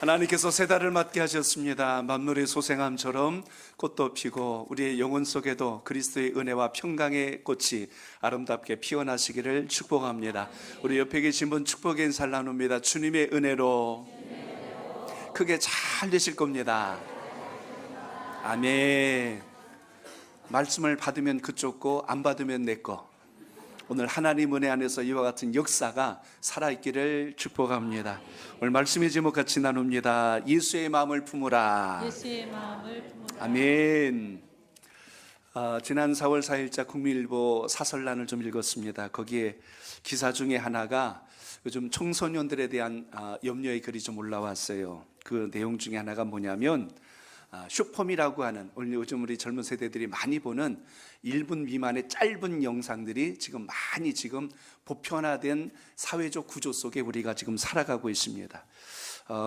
하나님께서 새 달을 맞게 하셨습니다. 만물의 소생함처럼 꽃도 피고 우리의 영혼 속에도 그리스도의 은혜와 평강의 꽃이 아름답게 피어나시기를 축복합니다. 우리 옆에 계신 분 축복의 인사를 나눕니다. 주님의 은혜로 크게 잘 되실 겁니다. 아멘. 말씀을 받으면 그쪽 거, 안 받으면 내 거. 오늘 하나님 은혜 안에서 이와 같은 역사가 살아있기를 축복합니다. 오늘 말씀의 제목 같이 나눕니다. 예수의 마음을 품으라. 예수의 마음을 품으라. 아멘. 지난 4월 4일자 국민일보 사설란을 좀 읽었습니다. 거기에 기사 중에 하나가 요즘 청소년들에 대한 염려의 글이 좀 올라왔어요. 그 내용 중에 하나가 뭐냐면 숏폼이라고 하는 요즘 우리 젊은 세대들이 많이 보는 1분 미만의 짧은 영상들이 지금 많이 보편화된 사회적 구조 속에 우리가 지금 살아가고 있습니다.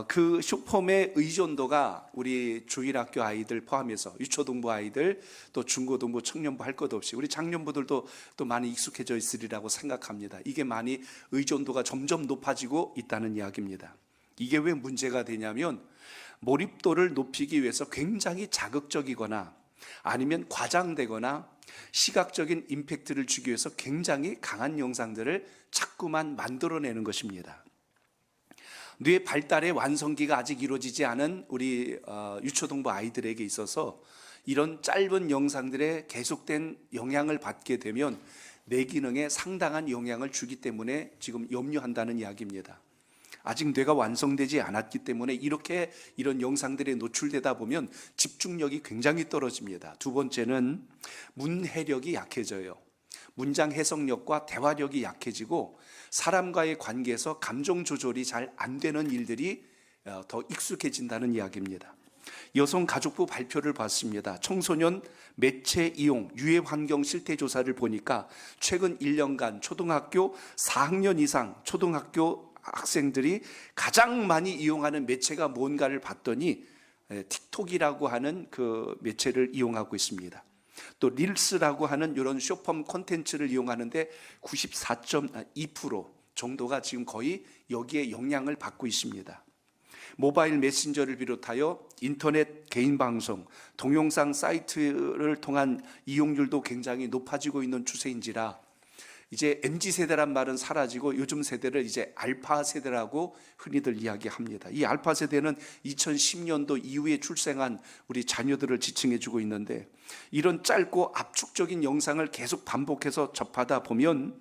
그 숏폼의 의존도가 우리 주일학교 아이들 포함해서 유초등부 아이들 또 중고등부 청년부 할 것 없이 우리 장년부들도 또 많이 익숙해져 있으리라고 생각합니다. 이게 많이 의존도가 점점 높아지고 있다는 이야기입니다. 이게 왜 문제가 되냐면 몰입도를 높이기 위해서 굉장히 자극적이거나 아니면 과장되거나 시각적인 임팩트를 주기 위해서 굉장히 강한 영상들을 자꾸만 만들어내는 것입니다. 뇌 발달의 완성기가 아직 이루어지지 않은 우리 유초등부 아이들에게 있어서 이런 짧은 영상들에 계속된 영향을 받게 되면 뇌 기능에 상당한 영향을 주기 때문에 지금 염려한다는 이야기입니다. 아직 뇌가 완성되지 않았기 때문에 이런 영상들에 노출되다 보면 집중력이 굉장히 떨어집니다. 두 번째는 문해력이 약해져요. 문장 해석력과 대화력이 약해지고 사람과의 관계에서 감정 조절이 잘 안 되는 일들이 더 익숙해진다는 이야기입니다. 여성가족부 발표를 봤습니다. 청소년 매체 이용 유해 환경 실태 조사를 보니까 최근 1년간 초등학교 4학년 이상 초등학교 학생들이 가장 많이 이용하는 매체가 뭔가를 봤더니 틱톡이라고 하는 그 매체를 이용하고 있습니다. 또 릴스라고 하는 이런 숏폼 콘텐츠를 이용하는데 94.2% 정도가 지금 거의 여기에 영향을 받고 있습니다. 모바일 메신저를 비롯하여 인터넷 개인 방송, 동영상 사이트를 통한 이용률도 굉장히 높아지고 있는 추세인지라 이제 MZ세대란 말은 사라지고 요즘 세대를 이제 알파 세대라고 흔히들 이야기합니다. 이 알파 세대는 2010년도 이후에 출생한 우리 자녀들을 지칭해 주고 있는데 이런 짧고 압축적인 영상을 계속 반복해서 접하다 보면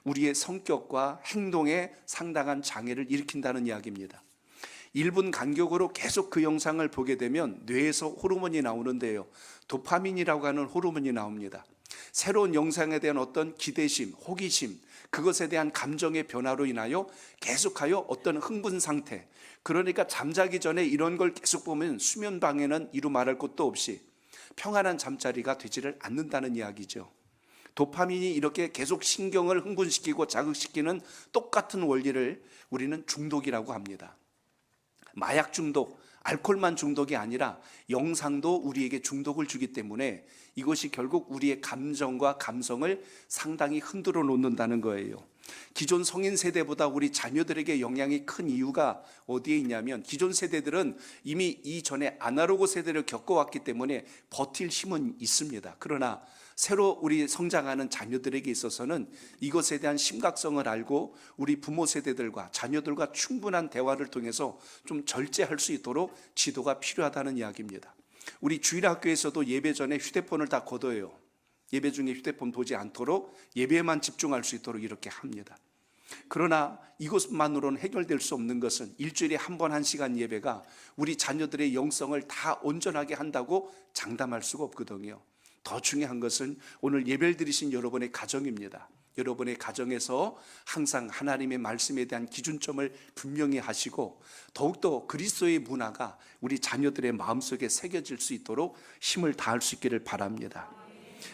우리의 성격과 행동에 상당한 장애를 일으킨다는 이야기입니다. 1분 간격으로 계속 그 영상을 보게 되면 뇌에서 호르몬이 나오는데요. 도파민이라고 하는 호르몬이 나옵니다. 새로운 영상에 대한 어떤 기대심, 호기심, 그것에 대한 감정의 변화로 인하여 계속하여 어떤 흥분 상태, 그러니까 잠자기 전에 이런 걸 계속 보면 수면 방해는 이루 말할 것도 없이 평안한 잠자리가 되지를 않는다는 이야기죠. 도파민이 이렇게 계속 신경을 흥분시키고 자극시키는 똑같은 원리를 우리는 중독이라고 합니다. 마약 중독, 알코올만 중독이 아니라 영상도 우리에게 중독을 주기 때문에 이것이 결국 우리의 감정과 감성을 상당히 흔들어 놓는다는 거예요. 기존 성인 세대보다 우리 자녀들에게 영향이 큰 이유가 어디에 있냐면 기존 세대들은 이미 이전에 아날로그 세대를 겪어왔기 때문에 버틸 힘은 있습니다. 그러나 새로 우리 성장하는 자녀들에게 있어서는 이것에 대한 심각성을 알고 우리 부모 세대들과 자녀들과 충분한 대화를 통해서 좀 절제할 수 있도록 지도가 필요하다는 이야기입니다. 우리 주일학교에서도 예배 전에 휴대폰을 다 걷어요. 예배 중에 휴대폰 보지 않도록 예배에만 집중할 수 있도록 이렇게 합니다. 그러나 이것만으로는 해결될 수 없는 것은 일주일에 한 번 1시간 예배가 우리 자녀들의 영성을 다 온전하게 한다고 장담할 수가 없거든요. 더 중요한 것은 오늘 예배를 드리신 여러분의 가정입니다. 여러분의 가정에서 항상 하나님의 말씀에 대한 기준점을 분명히 하시고 더욱더 그리스도의 문화가 우리 자녀들의 마음속에 새겨질 수 있도록 힘을 다할 수 있기를 바랍니다.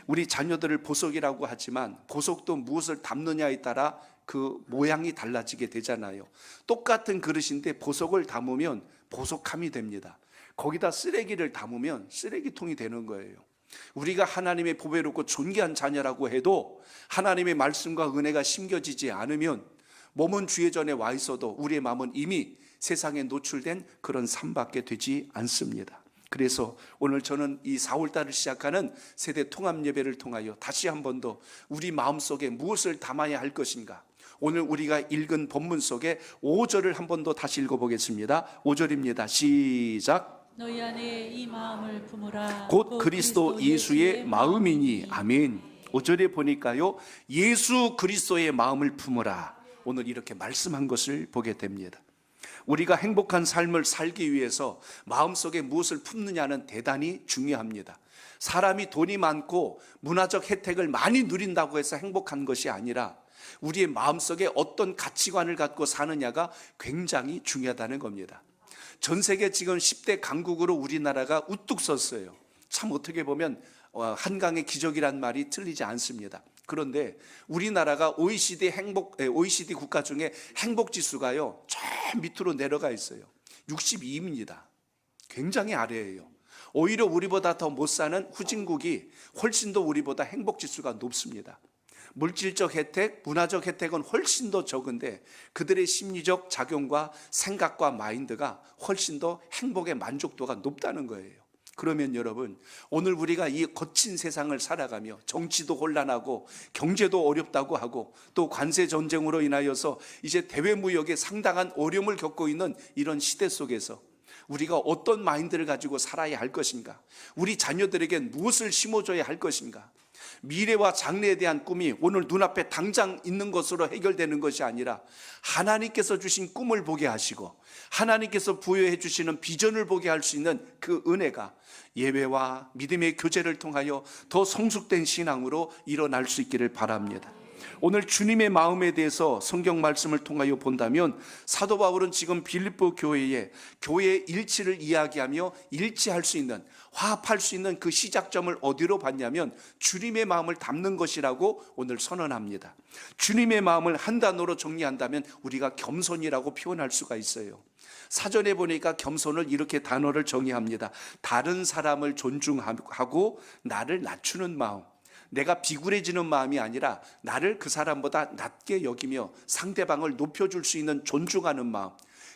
우리 자녀들을 보석이라고 하지만 보석도 무엇을 담느냐에 따라 그 모양이 달라지게 되잖아요. 똑같은 그릇인데 보석을 담으면 보석함이 됩니다. 거기다 쓰레기를 담으면 쓰레기통이 되는 거예요. 우리가 하나님의 보배롭고 존귀한 자녀라고 해도 하나님의 말씀과 은혜가 심겨지지 않으면 몸은 주의 전에 와 있어도 우리의 마음은 이미 세상에 노출된 그런 삶밖에 되지 않습니다. 그래서 오늘 저는 이 4월달을 시작하는 세대 통합 예배를 통하여 다시 한 번 더 우리 마음속에 무엇을 담아야 할 것인가, 오늘 우리가 읽은 본문 속에 5절을 한 번 더 다시 읽어보겠습니다. 5절입니다. 시작. 너희 안에 이 마음을 품으라. 곧 그리스도 예수의 마음이니. 아멘. 5절에 보니까요, 예수 그리스도의 마음을 품으라, 오늘 이렇게 말씀한 것을 보게 됩니다. 우리가 행복한 삶을 살기 위해서 마음속에 무엇을 품느냐는 대단히 중요합니다. 사람이 돈이 많고 문화적 혜택을 많이 누린다고 해서 행복한 것이 아니라 우리의 마음속에 어떤 가치관을 갖고 사느냐가 굉장히 중요하다는 겁니다. 전 세계 지금 10대 강국으로 우리나라가 우뚝 섰어요. 참 어떻게 보면 한강의 기적이란 말이 틀리지 않습니다. 그런데 우리나라가 OECD 국가 중에 행복지수가요, 저 밑으로 내려가 있어요. 62입니다. 굉장히 아래예요. 오히려 우리보다 더 못 사는 후진국이 훨씬 더 우리보다 행복지수가 높습니다. 물질적 혜택, 문화적 혜택은 훨씬 더 적은데 그들의 심리적 작용과 생각과 마인드가 훨씬 더 행복의 만족도가 높다는 거예요. 그러면 여러분, 오늘 우리가 이 거친 세상을 살아가며 정치도 혼란하고 경제도 어렵다고 하고 또 관세 전쟁으로 인하여서 이제 대외 무역에 상당한 어려움을 겪고 있는 이런 시대 속에서 우리가 어떤 마인드를 가지고 살아야 할 것인가, 우리 자녀들에게 무엇을 심어줘야 할 것인가, 미래와 장래에 대한 꿈이 오늘 눈앞에 당장 있는 것으로 해결되는 것이 아니라 하나님께서 주신 꿈을 보게 하시고 하나님께서 부여해 주시는 비전을 보게 할 수 있는 그 은혜가 예배와 믿음의 교제를 통하여 더 성숙된 신앙으로 일어날 수 있기를 바랍니다. 오늘 주님의 마음에 대해서 성경 말씀을 통하여 본다면 사도 바울은 지금 빌립보 교회의 일치를 이야기하며 일치할 수 있는, 화합할 수 있는 그 시작점을 어디로 봤냐면 주님의 마음을 담는 것이라고 오늘 선언합니다. 주님의 마음을 한 단어로 정리한다면 우리가 겸손이라고 표현할 수가 있어요. 사전에 보니까 겸손을 이렇게 단어를 정의합니다. 다른 사람을 존중하고 나를 낮추는 마음, 내가 비굴해지는 마음이 아니라 나를 그 사람보다 낮게 여기며 상대방을 높여줄 수 있는 존중하는 마음.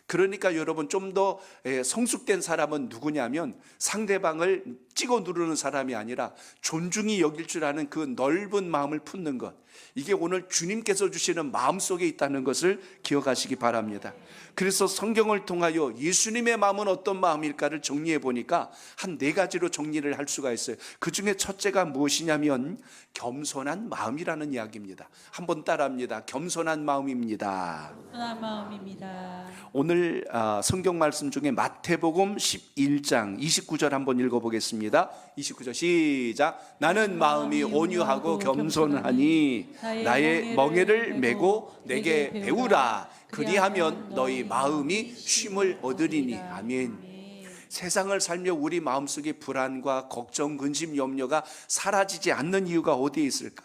그러니까 여러분, 좀 더 성숙된 사람은 누구냐면 상대방을 찍어 누르는 사람이 아니라 존중이 여길 줄 아는 그 넓은 마음을 품는 것, 이게 오늘 주님께서 주시는 마음속에 있다는 것을 기억하시기 바랍니다. 그래서 성경을 통하여 예수님의 마음은 어떤 마음일까를 정리해 보니까 한 4가지로 정리를 할 수가 있어요. 그 중에 첫째가 무엇이냐면 겸손한 마음이라는 이야기입니다. 한번 따라합니다. 겸손한 마음입니다. 겸손한 마음입니다. 오늘 성경 말씀 중에 마태복음 11장 29절 한번 읽어보겠습니다. 29절 시작. 나는 마음이 온유하고 겸손하니 나의 멍에를 메고 내게 배우라. 그리하면 너희 마음이 쉼을 얻으리니. 아멘. 세상을 살며 우리 마음속에 불안과 걱정, 근심, 염려가 사라지지 않는 이유가 어디에 있을까?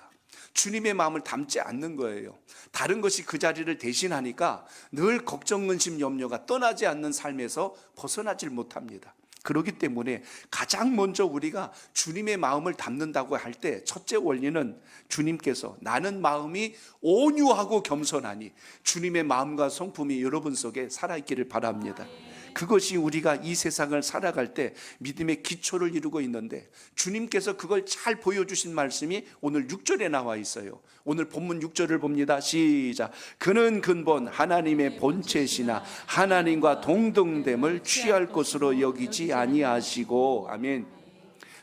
주님의 마음을 담지 않는 거예요. 다른 것이 그 자리를 대신하니까 늘 걱정, 근심, 염려가 떠나지 않는 삶에서 벗어나질 못합니다. 그렇기 때문에 가장 먼저 우리가 주님의 마음을 담는다고 할 때 첫째 원리는 주님께서 나는 마음이 온유하고 겸손하니, 주님의 마음과 성품이 여러분 속에 살아있기를 바랍니다. 그것이 우리가 이 세상을 살아갈 때 믿음의 기초를 이루고 있는데 주님께서 그걸 잘 보여주신 말씀이 오늘 6절에 나와 있어요. 오늘 본문 6절을 봅니다. 시작. 그는 근본 하나님의 본체시나 하나님과 동등됨을 취할 것으로 여기지 아니하시고. 아멘.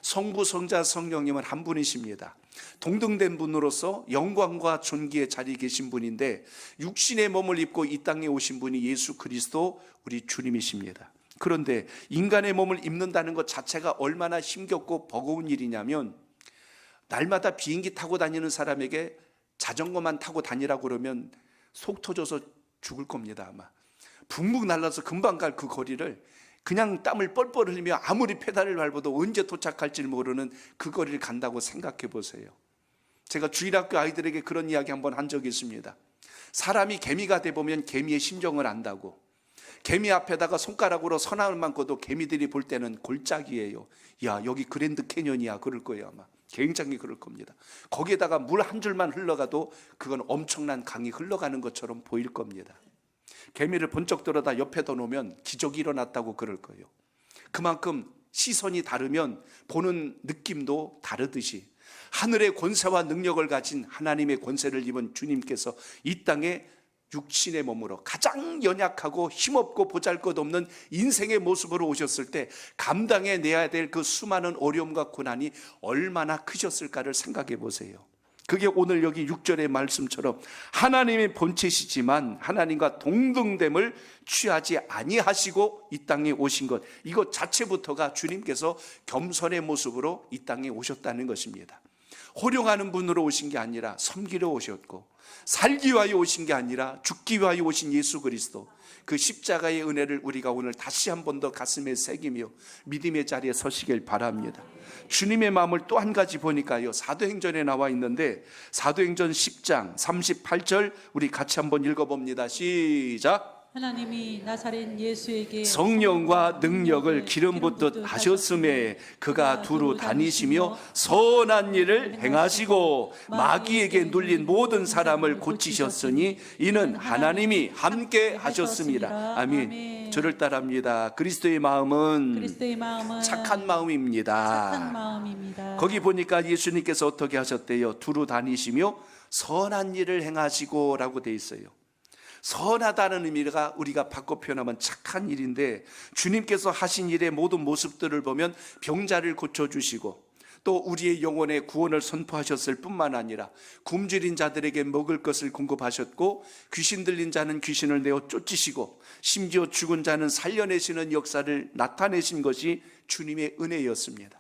성부, 성자, 성령님은 한 분이십니다. 동등된 분으로서 영광과 존귀의 자리에 계신 분인데 육신의 몸을 입고 이 땅에 오신 분이 예수 그리스도 우리 주님이십니다. 그런데 인간의 몸을 입는다는 것 자체가 얼마나 힘겹고 버거운 일이냐면, 날마다 비행기 타고 다니는 사람에게 자전거만 타고 다니라고 그러면 속 터져서 죽을 겁니다. 아마 붕붕 날라서 금방 갈 그 거리를 그냥 땀을 뻘뻘 흘리며 아무리 페달을 밟아도 언제 도착할지 모르는 그 거리를 간다고 생각해 보세요. 제가 주일학교 아이들에게 그런 이야기 한번 한 적이 있습니다. 사람이 개미가 돼보면 개미의 심정을 안다고. 개미 앞에다가 손가락으로 선을 만고도 개미들이 볼 때는 골짜기예요. 야, 여기 그랜드 캐년이야 그럴 거예요 아마. 굉장히 그럴 겁니다. 거기에다가 물 한 줄만 흘러가도 그건 엄청난 강이 흘러가는 것처럼 보일 겁니다. 개미를 번쩍 들어다 옆에다 놓으면 기적이 일어났다고 그럴 거예요. 그만큼 시선이 다르면 보는 느낌도 다르듯이 하늘의 권세와 능력을 가진 하나님의 권세를 입은 주님께서 이 땅에 육신의 몸으로 가장 연약하고 힘없고 보잘것없는 인생의 모습으로 오셨을 때 감당해내야 될 그 수많은 어려움과 고난이 얼마나 크셨을까를 생각해 보세요. 그게 오늘 여기 6절의 말씀처럼 하나님의 본체시지만 하나님과 동등됨을 취하지 아니하시고 이 땅에 오신 것, 이것 자체부터가 주님께서 겸손의 모습으로 이 땅에 오셨다는 것입니다. 호령하는 분으로 오신 게 아니라 섬기러 오셨고, 살기 위하여 오신 게 아니라 죽기 위하여 오신 예수 그리스도, 그 십자가의 은혜를 우리가 오늘 다시 한 번 더 가슴에 새기며 믿음의 자리에 서시길 바랍니다. 주님의 마음을 또 한 가지 보니까요, 사도행전에 나와 있는데 사도행전 10장 38절 우리 같이 한번 읽어봅니다. 시작. 하나님이 나사렛 예수에게 성령과 능력을 기름 붓듯 하셨음에 그가 두루 다니시며 선한 일을 행하시고 마귀에게 눌린 모든 사람을 고치셨으니 이는 하나님이 함께 하셨습니다. 아멘. 저를 따라합니다. 그리스도의 마음은 착한 마음입니다. 착한 마음입니다. 거기 보니까 예수님께서 어떻게 하셨대요? 두루 다니시며 선한 일을 행하시고 라고 돼 있어요. 선하다는 의미가 우리가 바꿔 표현하면 착한 일인데, 주님께서 하신 일의 모든 모습들을 보면 병자를 고쳐주시고 또 우리의 영혼의 구원을 선포하셨을 뿐만 아니라 굶주린 자들에게 먹을 것을 공급하셨고, 귀신 들린 자는 귀신을 내어 쫓으시고 심지어 죽은 자는 살려내시는 역사를 나타내신 것이 주님의 은혜였습니다.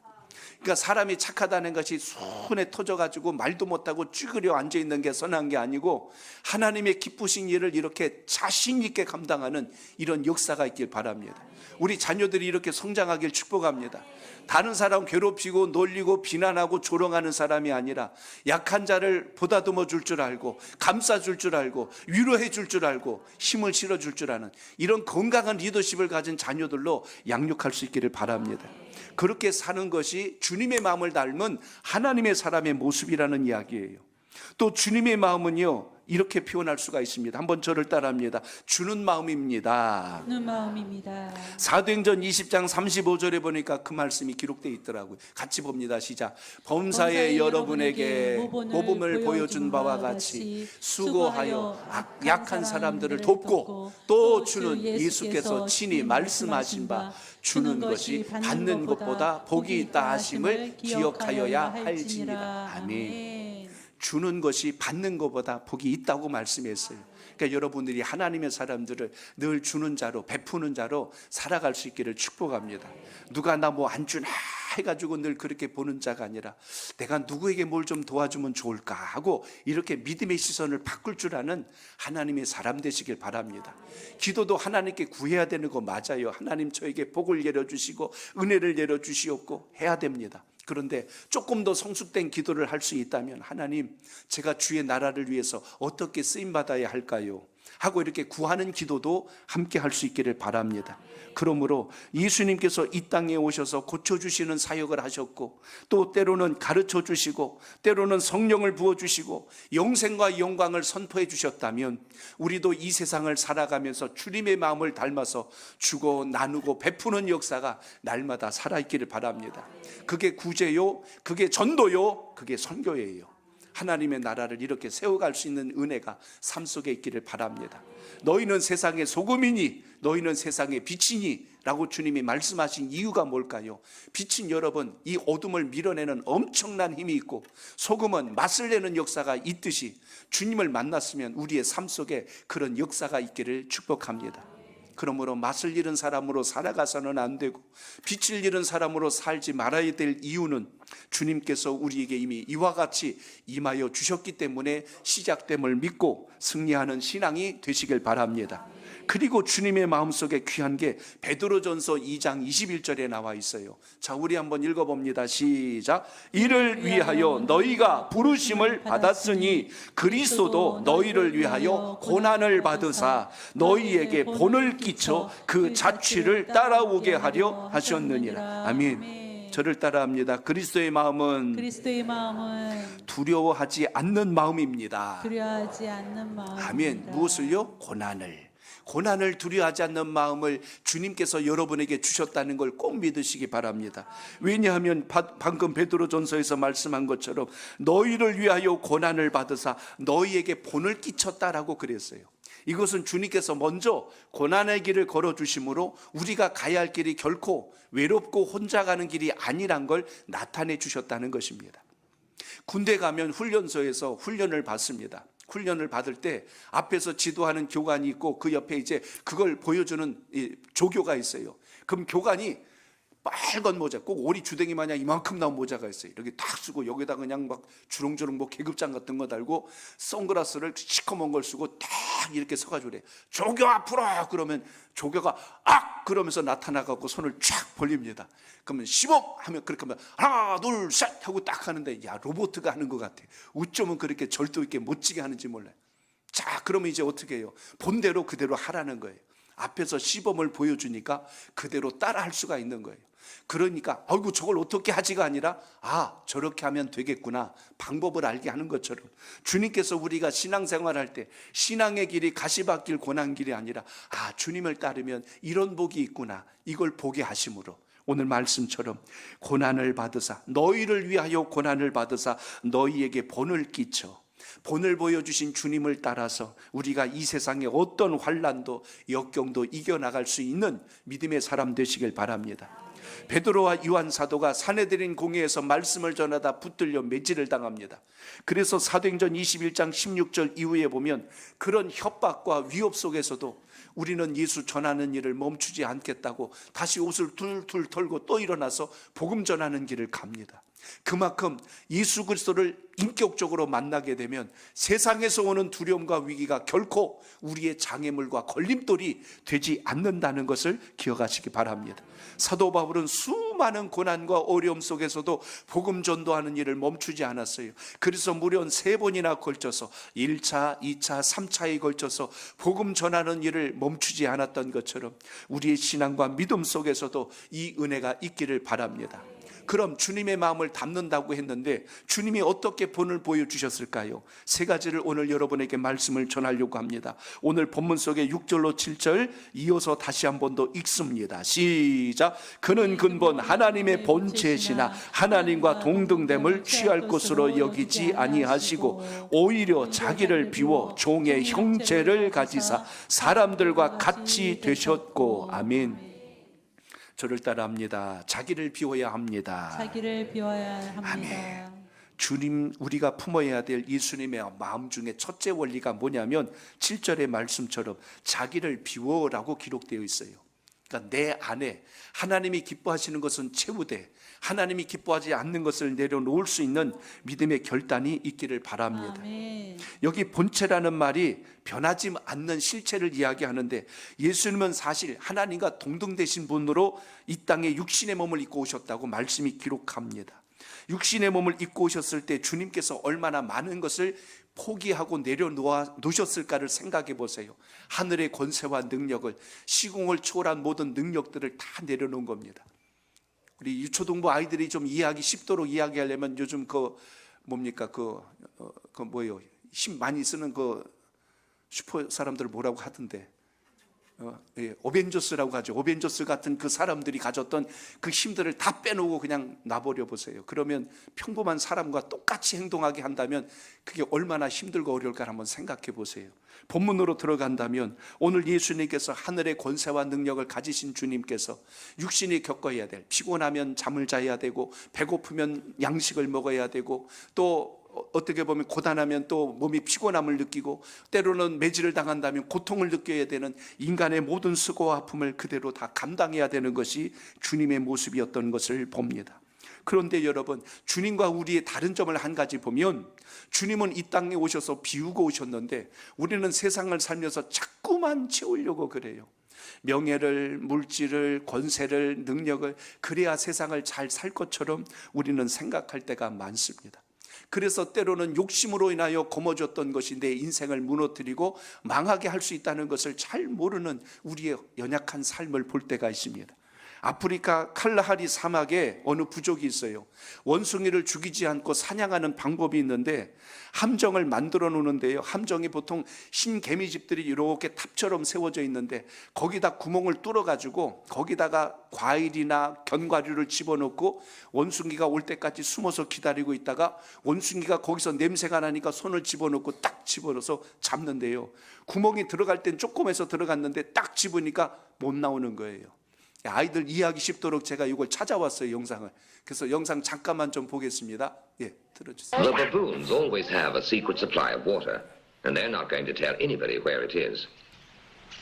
그러니까 사람이 착하다는 것이 손에 터져가지고 말도 못하고 쭈그려 앉아있는 게 선한 게 아니고, 하나님의 기쁘신 일을 이렇게 자신 있게 감당하는 이런 역사가 있길 바랍니다. 우리 자녀들이 이렇게 성장하길 축복합니다. 다른 사람 괴롭히고 놀리고 비난하고 조롱하는 사람이 아니라 약한 자를 보다듬어 줄 줄 알고 감싸줄 줄 알고 위로해 줄 줄 알고 힘을 실어줄 줄 아는 이런 건강한 리더십을 가진 자녀들로 양육할 수 있기를 바랍니다. 그렇게 사는 것이 주님의 마음을 닮은 하나님의 사람의 모습이라는 이야기예요. 또 주님의 마음은요, 이렇게 표현할 수가 있습니다. 한번 저를 따라합니다. 주는 마음입니다. 주는 마음입니다. 사도행전 20장 35절에 보니까 그 말씀이 기록되어 있더라고요. 같이 봅니다. 시작. 범사에 여러분에게 모범을 보여준 바와 같이 수고하여 약한 사람들을 돕고 또 주는 예수께서 친히 말씀하신 바 주는 것이 받는 것보다 복이 있다 하심을 기억하여야 할지니라. 아멘. 주는 것이 받는 것보다 복이 있다고 말씀했어요. 그러니까 여러분들이 하나님의 사람들을 늘 주는 자로, 베푸는 자로 살아갈 수 있기를 축복합니다. 누가 나 뭐 안 주나 해가지고 늘 그렇게 보는 자가 아니라 내가 누구에게 뭘 좀 도와주면 좋을까 하고 이렇게 믿음의 시선을 바꿀 줄 아는 하나님의 사람 되시길 바랍니다. 기도도 하나님께 구해야 되는 거 맞아요. 하나님 저에게 복을 내려주시고 은혜를 내려주시옵고 해야 됩니다. 그런데 조금 더 성숙된 기도를 할 수 있다면, 하나님 제가 주의 나라를 위해서 어떻게 쓰임받아야 할까요? 하고 이렇게 구하는 기도도 함께 할 수 있기를 바랍니다. 그러므로 예수님께서 이 땅에 오셔서 고쳐주시는 사역을 하셨고, 또 때로는 가르쳐 주시고 때로는 성령을 부어주시고 영생과 영광을 선포해 주셨다면, 우리도 이 세상을 살아가면서 주님의 마음을 닮아서 주고 나누고 베푸는 역사가 날마다 살아있기를 바랍니다. 그게 구제요, 그게 전도요, 그게 선교예요. 하나님의 나라를 이렇게 세워갈 수 있는 은혜가 삶 속에 있기를 바랍니다. 너희는 세상의 소금이니 너희는 세상의 빛이니 라고 주님이 말씀하신 이유가 뭘까요? 빛은 여러분, 이 어둠을 밀어내는 엄청난 힘이 있고, 소금은 맛을 내는 역사가 있듯이 주님을 만났으면 우리의 삶 속에 그런 역사가 있기를 축복합니다. 그러므로 맛을 잃은 사람으로 살아가서는 안 되고 빛을 잃은 사람으로 살지 말아야 될 이유는 주님께서 우리에게 이미 이와 같이 임하여 주셨기 때문에 시작됨을 믿고 승리하는 신앙이 되시길 바랍니다. 그리고 주님의 마음속에 귀한 게 베드로전서 2장 21절에 나와 있어요. 자, 우리 한번 읽어봅니다. 시작. 이를 위하여 너희가 부르심을 받았으니 그리스도도 너희를 위하여 고난을 받으사 너희에게 본을 끼쳐 그 자취를 따라오게 하려 하셨느니라. 아멘. 저를 따라합니다. 그리스도의 마음은 그리스도의 마음은 두려워하지 않는 마음입니다. 두려워하지 않는 마음입니다. 아멘. 무엇을요? 고난을 두려워하지 않는 마음을 주님께서 여러분에게 주셨다는 걸 꼭 믿으시기 바랍니다. 왜냐하면 방금 베드로전서에서 말씀한 것처럼 너희를 위하여 고난을 받으사 너희에게 본을 끼쳤다라고 그랬어요. 이것은 주님께서 먼저 고난의 길을 걸어주심으로 우리가 가야 할 길이 결코 외롭고 혼자 가는 길이 아니란 걸 나타내 주셨다는 것입니다. 군대 가면 훈련소에서 훈련을 받습니다. 훈련을 받을 때 앞에서 지도하는 교관이 있고 그 옆에 이제 그걸 보여주는 조교가 있어요. 그럼 교관이 빨간 모자, 꼭 오리 주댕이 마냥 이만큼 나온 모자가 있어요. 이렇게 탁 쓰고 여기다 그냥 막 주렁주렁 뭐 계급장 같은 거 달고 선글라스를 시커먼 걸 쓰고 딱 이렇게 서가지고 그래. 조교 앞으로! 그러면 조교가 악! 그러면서 나타나갖고 손을 쫙 벌립니다. 그러면 시범! 하면 그렇게 하면 하나 둘 셋! 하고 딱 하는데 야 로봇가 하는 것 같아. 어쩌면 그렇게 절도 있게 멋지게 하는지 몰라요. 자 그러면 이제 어떻게 해요? 본대로 그대로 하라는 거예요. 앞에서 시범을 보여주니까 그대로 따라 할 수가 있는 거예요. 그러니까 아이고 저걸 어떻게 하지가 아니라 저렇게 하면 되겠구나 방법을 알게 하는 것처럼 주님께서 우리가 신앙생활할 때 신앙의 길이 가시밭길 고난길이 아니라 주님을 따르면 이런 복이 있구나 이걸 보게 하심으로 오늘 말씀처럼 고난을 받으사 너희를 위하여 고난을 받으사 너희에게 본을 끼쳐 본을 보여주신 주님을 따라서 우리가 이 세상의 어떤 환난도 역경도 이겨나갈 수 있는 믿음의 사람 되시길 바랍니다. 베드로와 요한 사도가 사내들인 공회에서 말씀을 전하다 붙들려 매질을 당합니다. 그래서 사도행전 21장 16절 이후에 보면 그런 협박과 위협 속에서도 우리는 예수 전하는 일을 멈추지 않겠다고 다시 옷을 툴툴 털고 또 일어나서 복음 전하는 길을 갑니다. 그만큼 예수 그리스도를 인격적으로 만나게 되면 세상에서 오는 두려움과 위기가 결코 우리의 장애물과 걸림돌이 되지 않는다는 것을 기억하시기 바랍니다. 사도 바울은 수많은 고난과 어려움 속에서도 복음 전도하는 일을 멈추지 않았어요. 그래서 무려 3번이나 걸쳐서 1차, 2차, 3차에 걸쳐서 복음 전하는 일을 멈추지 않았던 것처럼 우리의 신앙과 믿음 속에서도 이 은혜가 있기를 바랍니다. 그럼 주님의 마음을 담는다고 했는데 주님이 어떻게 본을 보여주셨을까요? 3가지를 오늘 여러분에게 말씀을 전하려고 합니다. 오늘 본문 속에 6절로 7절 이어서 다시 한 번 더 읽습니다. 시작. 그는 근본 하나님의 본체시나 하나님과 동등됨을 취할 것으로 여기지 아니하시고 오히려 자기를 비워 종의 형체를 가지사 사람들과 같이 되셨고 아멘. 저를 따라합니다. 자기를 비워야 합니다. 자기를 비워야 합니다. 아멘. 주님 우리가 품어야 될 예수님의 마음 중에 첫째 원리가 뭐냐면 7절의 말씀처럼 자기를 비워라고 기록되어 있어요. 그러니까 내 안에 하나님이 기뻐하시는 것은 채우되 하나님이 기뻐하지 않는 것을 내려놓을 수 있는 믿음의 결단이 있기를 바랍니다. 아멘. 여기 본체라는 말이 변하지 않는 실체를 이야기하는데 예수님은 사실 하나님과 동등되신 분으로 이 땅에 육신의 몸을 입고 오셨다고 말씀이 기록합니다. 육신의 몸을 입고 오셨을 때 주님께서 얼마나 많은 것을 포기하고 내려놓으셨을까를 생각해 보세요. 하늘의 권세와 능력을 시공을 초월한 모든 능력들을 다 내려놓은 겁니다. 우리 유초등부 아이들이 좀 이해하기 쉽도록 이야기하려면 요즘 뭐예요? 힘 많이 쓰는 슈퍼 사람들 뭐라고 하던데 어벤져스라고 하죠. 어벤져스 같은 그 사람들이 가졌던 그 힘들을 다 빼놓고 그냥 놔버려 보세요. 그러면 평범한 사람과 똑같이 행동하게 한다면 그게 얼마나 힘들고 어려울까 한번 생각해 보세요. 본문으로 들어간다면 오늘 예수님께서 하늘의 권세와 능력을 가지신 주님께서 육신이 겪어야 될 피곤하면 잠을 자야 되고 배고프면 양식을 먹어야 되고 또 어떻게 보면 고단하면 또 몸이 피곤함을 느끼고 때로는 매질을 당한다면 고통을 느껴야 되는 인간의 모든 수고와 아픔을 그대로 다 감당해야 되는 것이 주님의 모습이었던 것을 봅니다. 그런데 여러분 주님과 우리의 다른 점을 한 가지 보면 주님은 이 땅에 오셔서 비우고 오셨는데 우리는 세상을 살면서 자꾸만 채우려고 그래요. 명예를, 물질을, 권세를, 능력을 그래야 세상을 잘 살 것처럼 우리는 생각할 때가 많습니다. 그래서 때로는 욕심으로 인하여 거머쥐었던 것이 내 인생을 무너뜨리고 망하게 할 수 있다는 것을 잘 모르는 우리의 연약한 삶을 볼 때가 있습니다. 아프리카 칼라하리 사막에 어느 부족이 있어요. 원숭이를 죽이지 않고 사냥하는 방법이 있는데 함정을 만들어 놓는데요. 함정이 보통 흰 개미집들이 이렇게 탑처럼 세워져 있는데 거기다 구멍을 뚫어 가지고 거기다가 과일이나 견과류를 집어넣고 원숭이가 올 때까지 숨어서 기다리고 있다가 원숭이가 거기서 냄새가 나니까 손을 집어넣고 딱 집어넣어서 잡는데요. 구멍이 들어갈 땐 조금해서 들어갔는데 딱 집으니까 못 나오는 거예요. 아이들 이해하기 쉽도록 제가 이걸 찾아왔어요, 영상을. 그래서 영상 잠깐만 좀 보겠습니다. 예, 들어주세요. The baboons always have a secret supply of water, and they're not going to tell anybody where it is.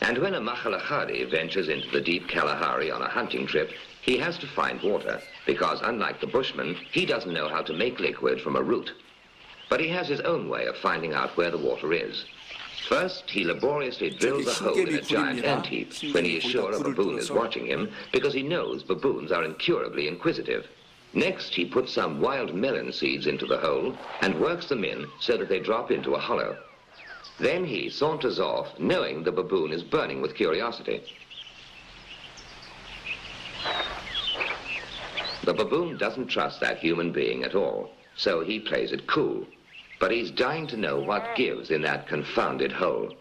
And when a Mahalahari ventures into the deep Kalahari on a hunting trip, he has to find water, because unlike the Bushmen, he doesn't know how to make liquid from a root. But he has his own way of finding out where the water is. First, he laboriously drills a hole in a giant ant heap when he is sure a baboon is watching him, because he knows baboons are incurably inquisitive. Next, he puts some wild melon seeds into the hole and works them in so that they drop into a hollow. Then he saunters off, knowing the baboon is burning with curiosity. The baboon doesn't trust that human being at all, so he plays it cool. But he's dying to know what gives in that confounded hole.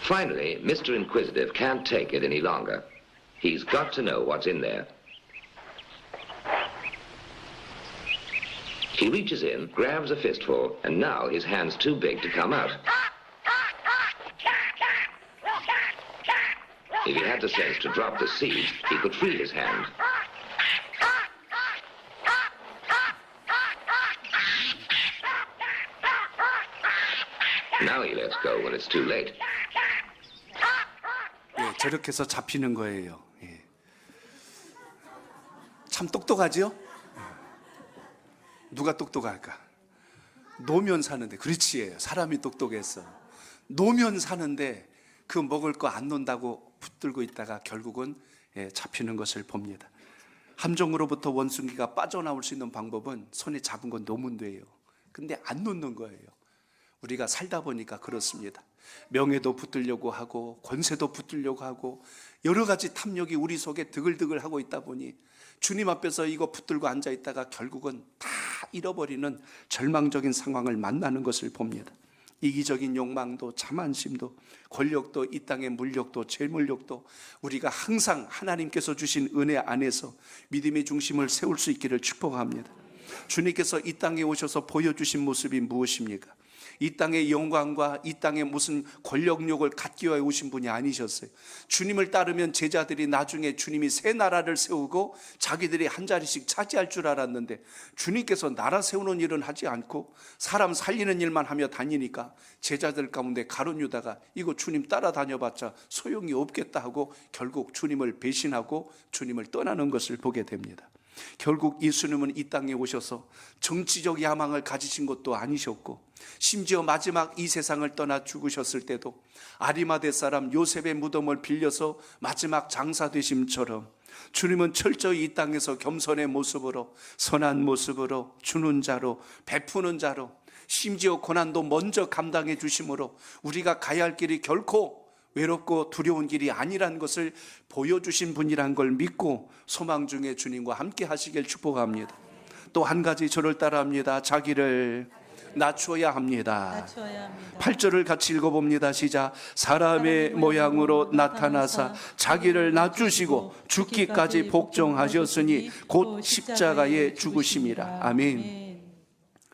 Finally, Mr. Inquisitive can't take it any longer. He's got to know what's in there. He reaches in, grabs a fistful, and now his hand's too big to come out. If he had the sense to drop the seeds, he could free his hand. Now he lets go when it's too late. 예, 저렇게 해서 잡히는 거예요. 예. 참 똑똑하지요? 누가 똑똑할까? 노면 사는데, 그렇지, 사람이 똑똑했어. 노면 사는데 그 먹을 거 안 논다고 붙들고 있다가 결국은 잡히는 것을 봅니다. 함정으로부터 원숭이가 빠져나올 수 있는 방법은 손에 잡은 건 놓으면 돼요. 근데 안 놓는 거예요. 우리가 살다 보니까 그렇습니다. 명예도 붙들려고 하고 권세도 붙들려고 하고 여러 가지 탐욕이 우리 속에 드글드글 하고 있다 보니 주님 앞에서 이거 붙들고 앉아 있다가 결국은 다 잃어버리는 절망적인 상황을 만나는 것을 봅니다. 이기적인 욕망도 자만심도 권력도 이 땅의 물력도 재물력도 우리가 항상 하나님께서 주신 은혜 안에서 믿음의 중심을 세울 수 있기를 축복합니다. 주님께서 이 땅에 오셔서 보여주신 모습이 무엇입니까? 이 땅의 영광과 이 땅의 무슨 권력욕을 갖기 위해 오신 분이 아니셨어요. 주님을 따르면 제자들이 나중에 주님이 새 나라를 세우고 자기들이 한 자리씩 차지할 줄 알았는데 주님께서 나라 세우는 일은 하지 않고 사람 살리는 일만 하며 다니니까 제자들 가운데 가룟 유다가 이거 주님 따라다녀봤자 소용이 없겠다 하고 결국 주님을 배신하고 주님을 떠나는 것을 보게 됩니다. 결국 예수님은 이 땅에 오셔서 정치적 야망을 가지신 것도 아니셨고 심지어 마지막 이 세상을 떠나 죽으셨을 때도 아리마대 사람 요셉의 무덤을 빌려서 마지막 장사 되심처럼 주님은 철저히 이 땅에서 겸손의 모습으로 선한 모습으로 주는 자로 베푸는 자로 심지어 고난도 먼저 감당해 주심으로 우리가 가야 할 길이 결코 외롭고 두려운 길이 아니란 것을 보여주신 분이란 걸 믿고 소망 중에 주님과 함께 하시길 축복합니다. 또 한 가지 저를 따라합니다. 자기를 낮추어야 합니다. 8절을 같이 읽어봅니다. 시작. 사람의 모양으로 나타나사 자기를 낮추시고 죽기까지 복종하셨으니 곧 십자가에 죽으심이라. 아멘.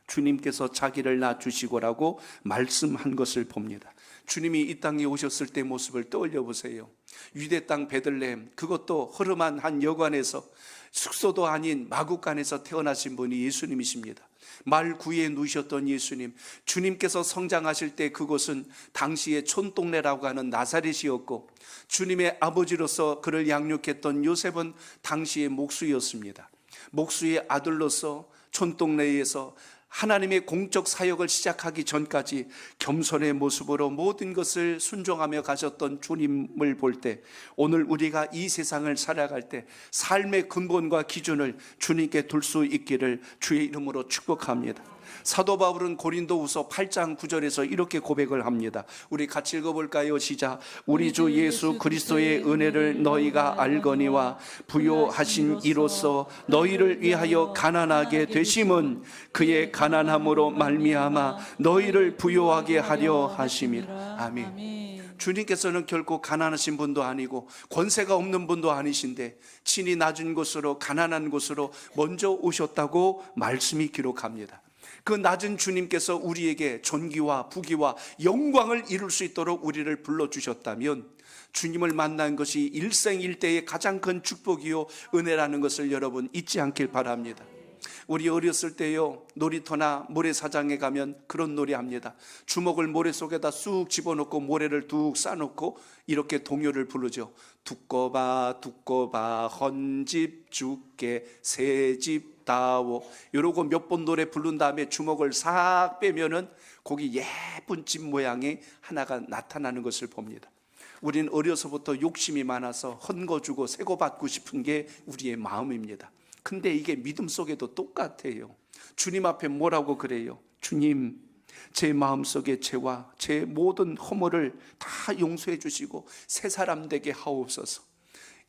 주님께서 자기를 낮추시고라고 말씀한 것을 봅니다. 주님이 이 땅에 오셨을 때 모습을 떠올려 보세요. 유대 땅 베들레헴, 그것도 허름한 한 여관에서 숙소도 아닌 마구간에서 태어나신 분이 예수님이십니다. 말 구에 누우셨던 예수님, 주님께서 성장하실 때 그곳은 당시의 촌동네라고 하는 나사렛이었고 주님의 아버지로서 그를 양육했던 요셉은 당시의 목수였습니다. 목수의 아들로서 촌동네에서 하나님의 공적 사역을 시작하기 전까지 겸손의 모습으로 모든 것을 순종하며 가셨던 주님을 볼 때 오늘 우리가 이 세상을 살아갈 때 삶의 근본과 기준을 주님께 둘 수 있기를 주의 이름으로 축복합니다. 사도 바울은 고린도후서 8장 9절에서 이렇게 고백을 합니다. 우리 같이 읽어볼까요? 시작. 우리 주 예수 그리스도의 은혜를 너희가 알거니와 부요하신 이로써 너희를 위하여 가난하게 되심은 그의 가난함으로 말미암아 너희를 부요하게 하려 하심이라. 아멘. 주님께서는 결코 가난하신 분도 아니고 권세가 없는 분도 아니신데 친히 낮은 곳으로 가난한 곳으로 먼저 오셨다고 말씀이 기록합니다. 그 낮은 주님께서 우리에게 존귀와 부귀와 영광을 이룰 수 있도록 우리를 불러주셨다면 주님을 만난 것이 일생일대의 가장 큰 축복이요 은혜라는 것을 여러분 잊지 않길 바랍니다. 우리 어렸을 때요, 놀이터나 모래사장에 가면 그런 놀이 합니다. 주먹을 모래 속에다 쑥 집어넣고 모래를 뚝 싸놓고 이렇게 동요를 부르죠. 두꺼봐 두꺼봐 헌집 주께 새집 다오. 이러고 몇 번 노래 부른 다음에 주먹을 싹 빼면은 거기 예쁜 집 모양이 하나가 나타나는 것을 봅니다. 우리는 어려서부터 욕심이 많아서 헌거 주고 새거 받고 싶은 게 우리의 마음입니다. 근데 이게 믿음 속에도 똑같아요. 주님 앞에 뭐라고 그래요? 주님, 제 마음속의 죄와 제 모든 허물을 다 용서해 주시고 새 사람 되게 하옵소서.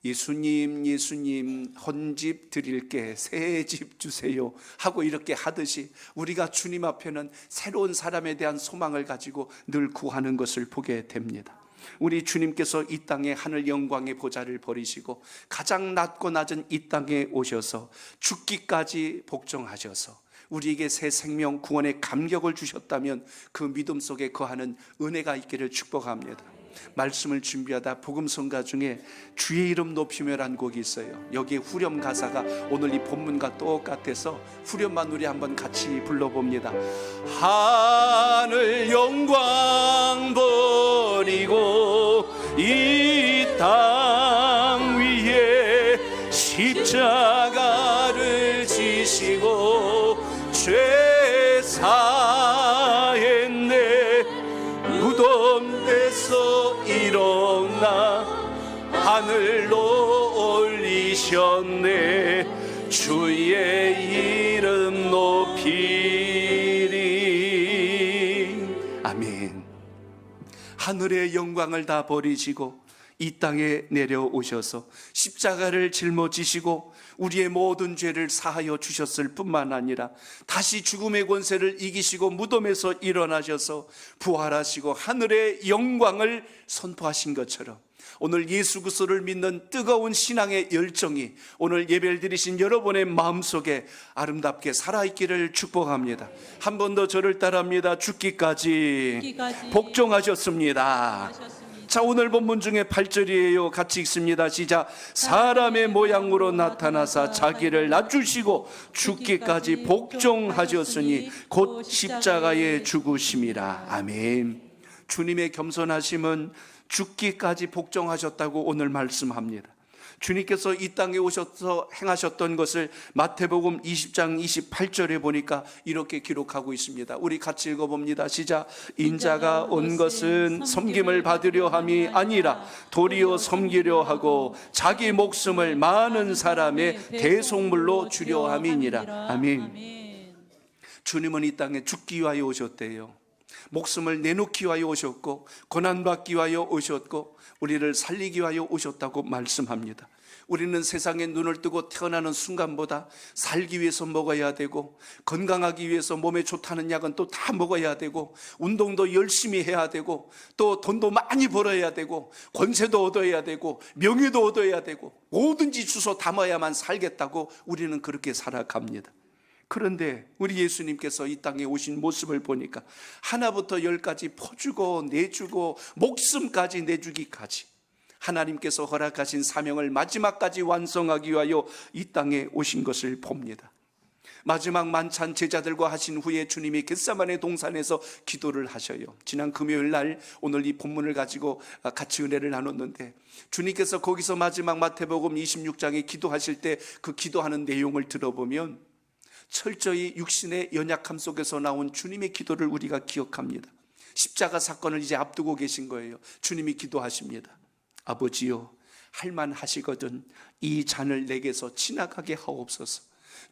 예수님, 예수님, 헌집 드릴게, 새 집 주세요 하고 이렇게 하듯이 우리가 주님 앞에는 새로운 사람에 대한 소망을 가지고 늘 구하는 것을 보게 됩니다. 우리 주님께서 이 땅에 하늘 영광의 보좌를 버리시고 가장 낮고 낮은 이 땅에 오셔서 죽기까지 복종하셔서 우리에게 새 생명 구원의 감격을 주셨다면 그 믿음 속에 거하는 은혜가 있기를 축복합니다. 말씀을 준비하다 복음성가 중에 주의 이름 높이며라는 곡이 있어요. 여기에 후렴 가사가 오늘 이 본문과 똑같아서 후렴만 우리 한번 같이 불러봅니다. 하늘 영광 버리고 이 땅 위에 십자가를 지시고 죄 사했네. 무덤에서 일어나 하늘로 올리셨네. 주의 이름 높이리. 아멘. 하늘의 영광을 다 버리시고 이 땅에 내려오셔서 십자가를 짊어지시고 우리의 모든 죄를 사하여 주셨을 뿐만 아니라 다시 죽음의 권세를 이기시고 무덤에서 일어나셔서 부활하시고 하늘의 영광을 선포하신 것처럼 오늘 예수 그리스도를 믿는 뜨거운 신앙의 열정이 오늘 예배를 드리신 여러분의 마음속에 아름답게 살아있기를 축복합니다. 한 번 더 저를 따라합니다. 죽기까지 복종하셨습니다. 자, 오늘 본문 중에 8절이에요. 같이 읽습니다. 시작. 사람의 모양으로 나타나사 자기를 낮추시고 죽기까지 복종하셨으니 곧 십자가에 죽으심이라. 아멘. 주님의 겸손하심은 죽기까지 복종하셨다고 오늘 말씀합니다. 주님께서 이 땅에 오셔서 행하셨던 것을 마태복음 20장 28절에 보니까 이렇게 기록하고 있습니다. 우리 같이 읽어봅니다. 시작. 인자가 온 것은 섬김을 받으려 함이 아니라 도리어 섬기려 하고 자기 목숨을 많은 사람의 대속물로 주려 함이니라. 아멘. 주님은 이 땅에 죽기 위하여 오셨대요. 목숨을 내놓기 위하여 오셨고 고난받기 위하여 오셨고 우리를 살리기 위하여 오셨다고 말씀합니다. 우리는 세상에 눈을 뜨고 태어나는 순간보다 살기 위해서 먹어야 되고 건강하기 위해서 몸에 좋다는 약은 또 다 먹어야 되고 운동도 열심히 해야 되고 또 돈도 많이 벌어야 되고 권세도 얻어야 되고 명예도 얻어야 되고 뭐든지 주워 담아야만 살겠다고 우리는 그렇게 살아갑니다. 그런데 우리 예수님께서 이 땅에 오신 모습을 보니까 하나부터 열까지 퍼주고 내주고 목숨까지 내주기까지 하나님께서 허락하신 사명을 마지막까지 완성하기 위하여 이 땅에 오신 것을 봅니다. 마지막 만찬 제자들과 하신 후에 주님이 겟세마네 동산에서 기도를 하셔요. 지난 금요일 날 오늘 이 본문을 가지고 같이 은혜를 나눴는데 주님께서 거기서 마지막 마태복음 26장에 기도하실 때 그 기도하는 내용을 들어보면 철저히 육신의 연약함 속에서 나온 주님의 기도를 우리가 기억합니다. 십자가 사건을 이제 앞두고 계신 거예요. 주님이 기도하십니다. 아버지요, 할만하시거든 이 잔을 내게서 지나가게 하옵소서.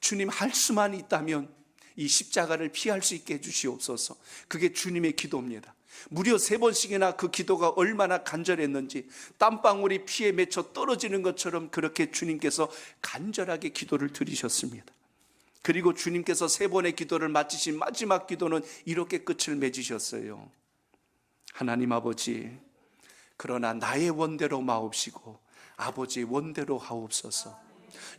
주님 할 수만 있다면 이 십자가를 피할 수 있게 해주시옵소서. 그게 주님의 기도입니다. 무려 3번씩이나 그 기도가 얼마나 간절했는지, 땀방울이 피에 맺혀 떨어지는 것처럼 그렇게 주님께서 간절하게 기도를 드리셨습니다. 그리고 주님께서 3번의 기도를 마치신 마지막 기도는 이렇게 끝을 맺으셨어요. 하나님 아버지, 그러나 나의 원대로 마옵시고 아버지의 원대로 하옵소서.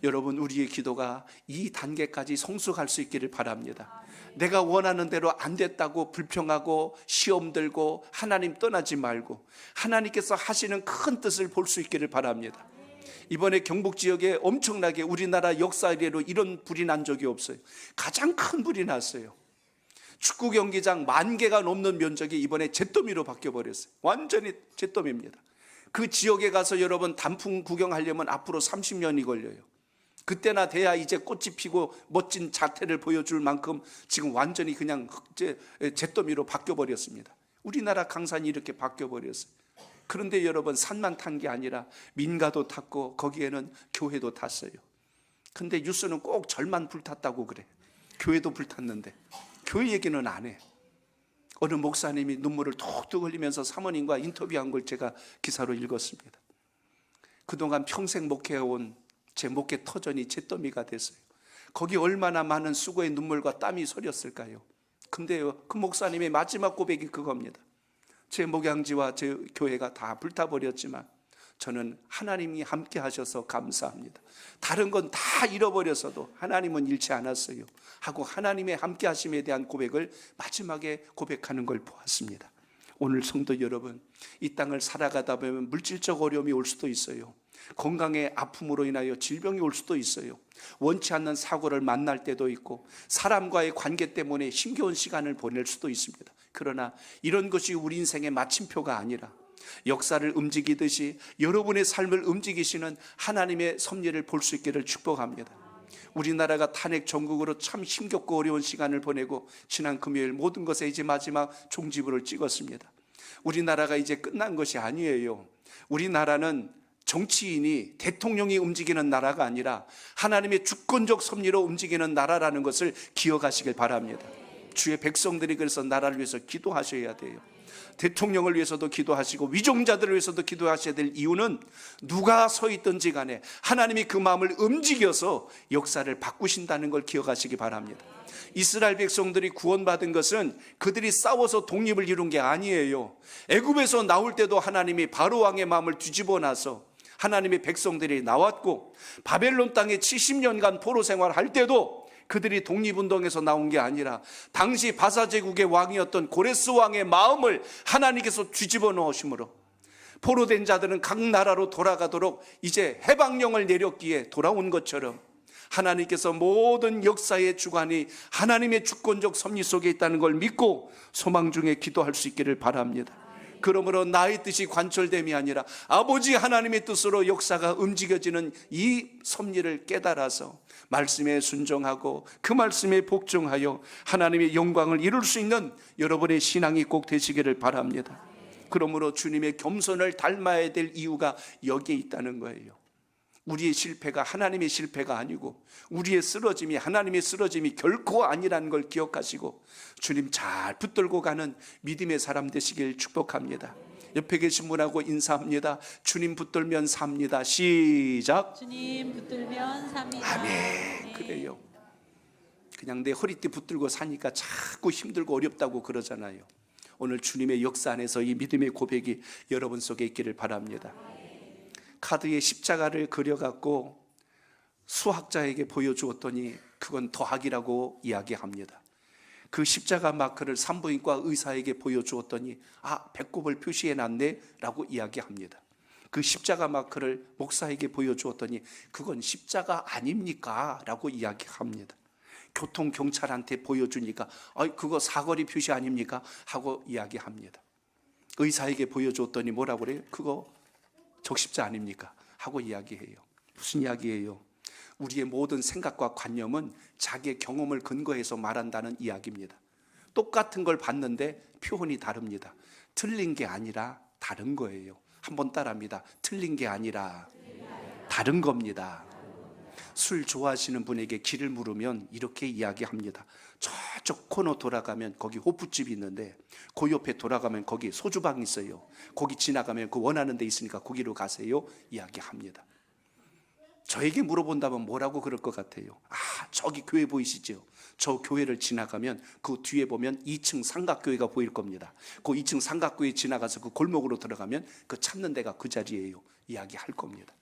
여러분, 우리의 기도가 이 단계까지 성숙할 수 있기를 바랍니다. 내가 원하는 대로 안 됐다고 불평하고 시험 들고 하나님 떠나지 말고 하나님께서 하시는 큰 뜻을 볼 수 있기를 바랍니다. 이번에 경북 지역에 엄청나게 우리나라 역사 이래로 이런 불이 난 적이 없어요. 가장 큰 불이 났어요. 축구 경기장 10,000개가 넘는 면적이 이번에 잿더미로 바뀌어버렸어요. 완전히 잿더미입니다. 그 지역에 가서 여러분 단풍 구경하려면 앞으로 30년이 걸려요. 그때나 돼야 이제 꽃이 피고 멋진 자태를 보여줄 만큼 지금 완전히 그냥 잿더미로 바뀌어버렸습니다. 우리나라 강산이 이렇게 바뀌어버렸어요. 그런데 여러분, 산만 탄 게 아니라 민가도 탔고 거기에는 교회도 탔어요. 근데 뉴스는 꼭 절만 불탔다고 그래. 교회도 불탔는데 교회 얘기는 안 해. 어느 목사님이 눈물을 톡톡 흘리면서 사모님과 인터뷰한 걸 제가 기사로 읽었습니다. 그동안 평생 목회해온 제 목회 터전이 잿더미가 됐어요. 거기 얼마나 많은 수고의 눈물과 땀이 서렸을까요? 근데요, 그 목사님의 마지막 고백이 그겁니다. 제 목양지와 제 교회가 다 불타버렸지만 저는 하나님이 함께 하셔서 감사합니다. 다른 건 다 잃어버렸어도 하나님은 잃지 않았어요 하고 하나님의 함께 하심에 대한 고백을 마지막에 고백하는 걸 보았습니다. 오늘 성도 여러분, 이 땅을 살아가다 보면 물질적 어려움이 올 수도 있어요. 건강의 아픔으로 인하여 질병이 올 수도 있어요. 원치 않는 사고를 만날 때도 있고 사람과의 관계 때문에 힘겨운 시간을 보낼 수도 있습니다. 그러나 이런 것이 우리 인생의 마침표가 아니라 역사를 움직이듯이 여러분의 삶을 움직이시는 하나님의 섭리를 볼 수 있기를 축복합니다. 우리나라가 탄핵 전국으로 참 힘겹고 어려운 시간을 보내고 지난 금요일 모든 것에 이제 마지막 종지부를 찍었습니다. 우리나라가 이제 끝난 것이 아니에요. 우리나라는 정치인이, 대통령이 움직이는 나라가 아니라 하나님의 주권적 섭리로 움직이는 나라라는 것을 기억하시길 바랍니다. 주의 백성들이 그래서 나라를 위해서 기도하셔야 돼요. 대통령을 위해서도 기도하시고 위종자들을 위해서도 기도하셔야 될 이유는 누가 서 있든지 간에 하나님이 그 마음을 움직여서 역사를 바꾸신다는 걸 기억하시기 바랍니다. 이스라엘 백성들이 구원받은 것은 그들이 싸워서 독립을 이룬 게 아니에요. 애굽에서 나올 때도 하나님이 바로 왕의 마음을 뒤집어 놔서 하나님의 백성들이 나왔고, 바벨론 땅에 70년간 포로 생활할 때도 그들이 독립운동에서 나온 게 아니라 당시 바사제국의 왕이었던 고레스 왕의 마음을 하나님께서 뒤집어 놓으심으로 포로된 자들은 각 나라로 돌아가도록 이제 해방령을 내렸기에 돌아온 것처럼 하나님께서 모든 역사의 주관이 하나님의 주권적 섭리 속에 있다는 걸 믿고 소망 중에 기도할 수 있기를 바랍니다. 그러므로 나의 뜻이 관철됨이 아니라 아버지 하나님의 뜻으로 역사가 움직여지는 이 섭리를 깨달아서 말씀에 순종하고 그 말씀에 복종하여 하나님의 영광을 이룰 수 있는 여러분의 신앙이 꼭 되시기를 바랍니다. 그러므로 주님의 겸손을 닮아야 될 이유가 여기에 있다는 거예요. 우리의 실패가 하나님의 실패가 아니고 우리의 쓰러짐이 하나님의 쓰러짐이 결코 아니라는 걸 기억하시고 주님 잘 붙들고 가는 믿음의 사람 되시길 축복합니다. 옆에 계신 분하고 인사합니다. 주님 붙들면 삽니다. 시작. 주님 붙들면 삽니다. 아멘. 그래요. 그냥 내 허리띠 붙들고 사니까 자꾸 힘들고 어렵다고 그러잖아요. 오늘 주님의 역사 안에서 이 믿음의 고백이 여러분 속에 있기를 바랍니다. 카드에 십자가를 그려갖고 수학자에게 보여주었더니 그건 더하기라고 이야기합니다. 그 십자가 마크를 산부인과 의사에게 보여주었더니 배꼽을 표시해놨네 라고 이야기합니다. 그 십자가 마크를 목사에게 보여주었더니 그건 십자가 아닙니까? 라고 이야기합니다. 교통경찰한테 보여주니까 그거 사거리 표시 아닙니까? 하고 이야기합니다. 의사에게 보여줬더니 뭐라고 그래요? 그거 적십자 아닙니까? 하고 이야기해요. 무슨 이야기예요? 우리의 모든 생각과 관념은 자기의 경험을 근거해서 말한다는 이야기입니다. 똑같은 걸 봤는데 표현이 다릅니다. 틀린 게 아니라 다른 거예요. 한번 따라합니다. 틀린 게 아니라 다른 겁니다. 술 좋아하시는 분에게 길을 물으면 이렇게 이야기합니다. 저쪽 코너 돌아가면 거기 호프집이 있는데 그 옆에 돌아가면 거기 소주방이 있어요. 거기 지나가면 그 원하는 데 있으니까 거기로 가세요. 이야기합니다. 저에게 물어본다면 뭐라고 그럴 것 같아요? 아, 저기 교회 보이시죠? 저 교회를 지나가면 그 뒤에 보면 2층 삼각교회가 보일 겁니다. 그 2층 삼각교회 지나가서 그 골목으로 들어가면 그 찾는 데가 그 자리예요. 이야기할 겁니다.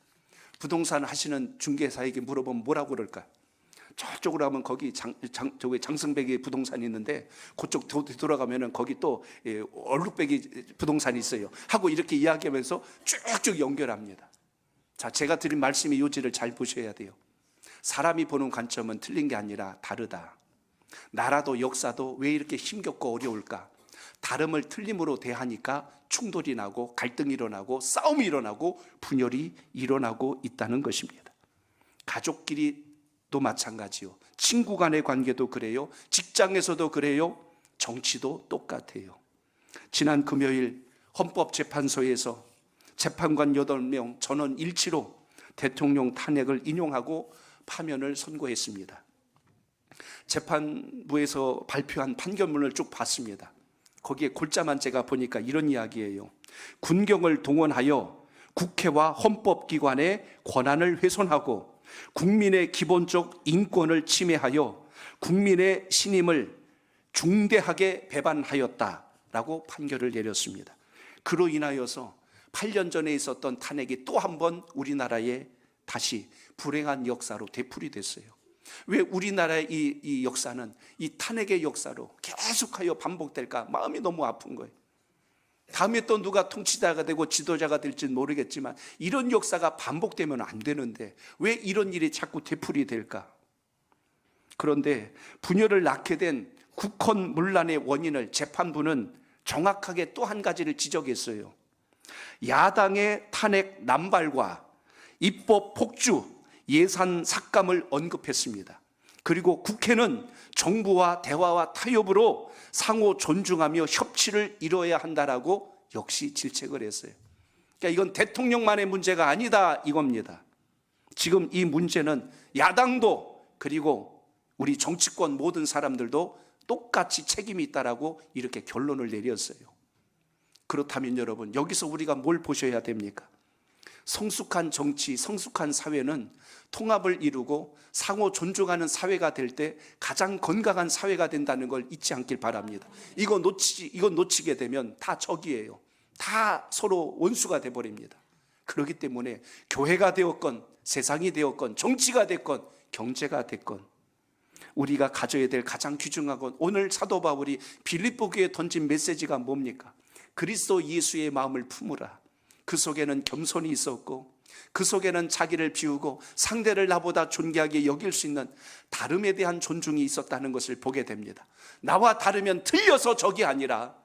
부동산 하시는 중개사에게 물어보면 뭐라고 그럴까? 저쪽으로 가면 거기 저기 장승백이 부동산이 있는데 그쪽 돌아가면은 거기 또 얼룩백이 부동산이 있어요. 하고 이렇게 이야기하면서 쭉쭉 연결합니다. 자, 제가 드린 말씀의 요지를 잘 보셔야 돼요. 사람이 보는 관점은 틀린 게 아니라 다르다. 나라도 역사도 왜 이렇게 힘겹고 어려울까? 다름을 틀림으로 대하니까 충돌이 나고 갈등이 일어나고 싸움이 일어나고 분열이 일어나고 있다는 것입니다. 가족끼리도 마찬가지요. 친구 간의 관계도 그래요. 직장에서도 그래요. 정치도 똑같아요. 지난 금요일 헌법재판소에서 재판관 8명 전원 일치로 대통령 탄핵을 인용하고 파면을 선고했습니다. 재판부에서 발표한 판결문을 쭉 봤습니다. 거기에 골자만 제가 보니까 이런 이야기예요. 군경을 동원하여 국회와 헌법기관의 권한을 훼손하고 국민의 기본적 인권을 침해하여 국민의 신임을 중대하게 배반하였다라고 판결을 내렸습니다. 그로 인하여서 8년 전에 있었던 탄핵이 또 한 번 우리나라에 다시 불행한 역사로 되풀이됐어요. 왜 우리나라의 이 역사는 이 탄핵의 역사로 계속하여 반복될까? 마음이 너무 아픈 거예요. 다음에 또 누가 통치자가 되고 지도자가 될지는 모르겠지만 이런 역사가 반복되면 안 되는데 왜 이런 일이 자꾸 되풀이될까? 그런데 분열을 낳게 된 국헌 문란의 원인을 재판부는 정확하게 또 한 가지를 지적했어요. 야당의 탄핵 남발과 입법 폭주, 예산 삭감을 언급했습니다. 그리고 국회는 정부와 대화와 타협으로 상호 존중하며 협치를 이뤄야 한다라고 역시 질책을 했어요. 그러니까 이건 대통령만의 문제가 아니다 이겁니다. 지금 이 문제는 야당도 그리고 우리 정치권 모든 사람들도 똑같이 책임이 있다라고 이렇게 결론을 내렸어요. 그렇다면 여러분, 여기서 우리가 뭘 보셔야 됩니까? 성숙한 정치, 성숙한 사회는 통합을 이루고 상호 존중하는 사회가 될 때 가장 건강한 사회가 된다는 걸 잊지 않길 바랍니다. 이거 놓치게 되면 다 적이에요. 다 서로 원수가 돼버립니다. 그렇기 때문에 교회가 되었건 세상이 되었건 정치가 됐건 경제가 됐건 우리가 가져야 될 가장 귀중한 건 오늘 사도 바울이 빌립보 교회에 던진 메시지가 뭡니까? 그리스도 예수의 마음을 품으라. 그 속에는 겸손이 있었고 그 속에는 자기를 비우고 상대를 나보다 존귀하게 여길 수 있는 다름에 대한 존중이 있었다는 것을 보게 됩니다. 나와 다르면 틀려서 적이 아니라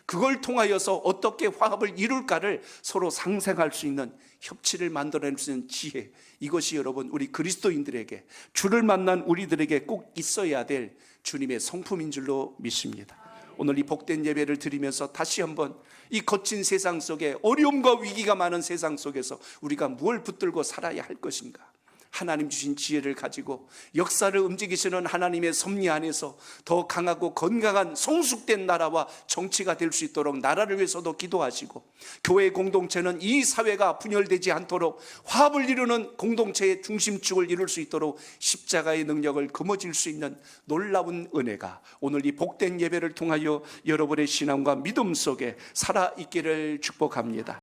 그걸 통하여서 어떻게 화합을 이룰까를 서로 상생할 수 있는 협치를 만들어낼 수 있는 지혜, 이것이 여러분 우리 그리스도인들에게 주를 만난 우리들에게 꼭 있어야 될 주님의 성품인 줄로 믿습니다. 오늘 이 복된 예배를 드리면서 다시 한번 이 거친 세상 속에 어려움과 위기가 많은 세상 속에서 우리가 무엇을 붙들고 살아야 할 것인가? 하나님 주신 지혜를 가지고 역사를 움직이시는 하나님의 섭리 안에서 더 강하고 건강한 성숙된 나라와 정치가 될 수 있도록 나라를 위해서도 기도하시고 교회 공동체는 이 사회가 분열되지 않도록 화합을 이루는 공동체의 중심축을 이룰 수 있도록 십자가의 능력을 거머쥘 수 있는 놀라운 은혜가 오늘 이 복된 예배를 통하여 여러분의 신앙과 믿음 속에 살아있기를 축복합니다.